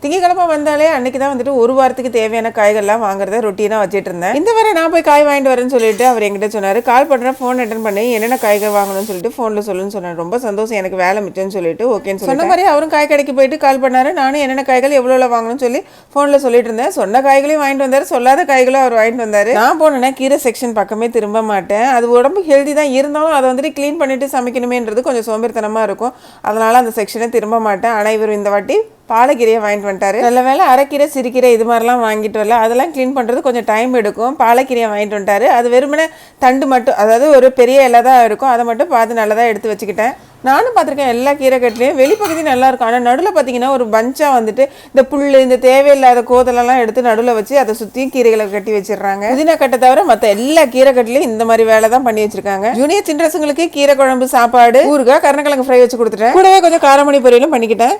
திங்கக்கிழமை வந்தாலே அன்னைக்கு தான் வந்துட்டு ஒரு வாரத்துக்கு தேவையான காய்கள்லாம் வாங்குறத ரொட்டீனாக வச்சுட்டு இருந்தேன். இந்த வாரம் நான் போய் காய் வாங்கிட்டு வரேன்னு சொல்லிட்டு அவர் என்கிட்ட சொன்னார். கால் பண்ணுறேன், ஃபோன் அட்டன் பண்ணி என்னென்ன காய்கறி வாங்கணும்னு சொல்லிட்டு ஃபோனில் சொல்லுன்னு சொன்னார். ரொம்ப சந்தோஷம், எனக்கு வேலை மிச்சம்னு சொல்லிட்டு ஓகேன்னு சொன்ன மாதிரி அவரும் காய் கடைக்கு போயிட்டு கால் பண்ணாரு. நானும் என்னென்ன காய்கள் எவ்வளோ வாங்கணும்னு சொல்லி ஃபோனில் சொல்லிட்டு இருந்தேன். சொன்ன காய்களையும் வாங்கிட்டு வந்தார், சொல்லாத காய்களும் அவர் வாங்கிட்டு வந்தார். நான் போனேன்னா கீரை செக்ஷன் பக்கமே திரும்ப மாட்டேன். அது உடம்பு ஹெல்தி தான், இருந்தாலும் அதை வந்துட்டு க்ளீன் பண்ணிட்டு சமைக்கணுமேன்றது கொஞ்சம் சோம்பேறித்தனமாக இருக்கும். அதனால அந்த செக்ஷனை திரும்ப மாட்டேன். ஆனால் இவர் இந்த வாட்டி பாலக்கீரையை வாங்கிட்டு வந்துட்டாரு. நல்ல வேலை அரைக்கீரை சிறுக்கீரை இது மாதிரிலாம் வாங்கிட்டு வரல, அதெல்லாம் க்ளீன் பண்ணுறது கொஞ்சம் டைம் எடுக்கும். பாலக்கீரையை வாங்கிட்டு வந்துட்டாரு. அது வெறுமனே தண்டு மட்டும், அதாவது ஒரு பெரிய இலை தான் இருக்கும், அதை மட்டும் பார்த்து நல்லதாக எடுத்து வச்சுக்கிட்டேன். நானும் பார்த்துருக்கேன் எல்லா கீரை கட்டிலையும் வெளிப்பகுதி நல்லாயிருக்கும். ஆனால் நடுவில் பார்த்தீங்கன்னா ஒரு பஞ்சாக வந்துட்டு இந்த புல், இந்த தேவையில்லாத கோதலெல்லாம் எடுத்து நடுவில் வச்சு அதை சுற்றியும் கீரைகளை கட்டி வச்சிடுறாங்க. புதினா கட்டை தவிர மற்ற எல்லா கீரை கட்டிலையும் இந்த மாதிரி வேலை தான் பண்ணி வச்சிருக்காங்க. ஜூனியர் சின்ரஸுங்களுக்கு கீரை குழம்பு, சாப்பாடு, ஊறுகாய், கருணக்கிழங்கு ஃப்ரை வச்சு கொடுத்துட்டேன். கூடவே கொஞ்சம் காரமணி பொரியலும் பண்ணிக்கிட்டேன்.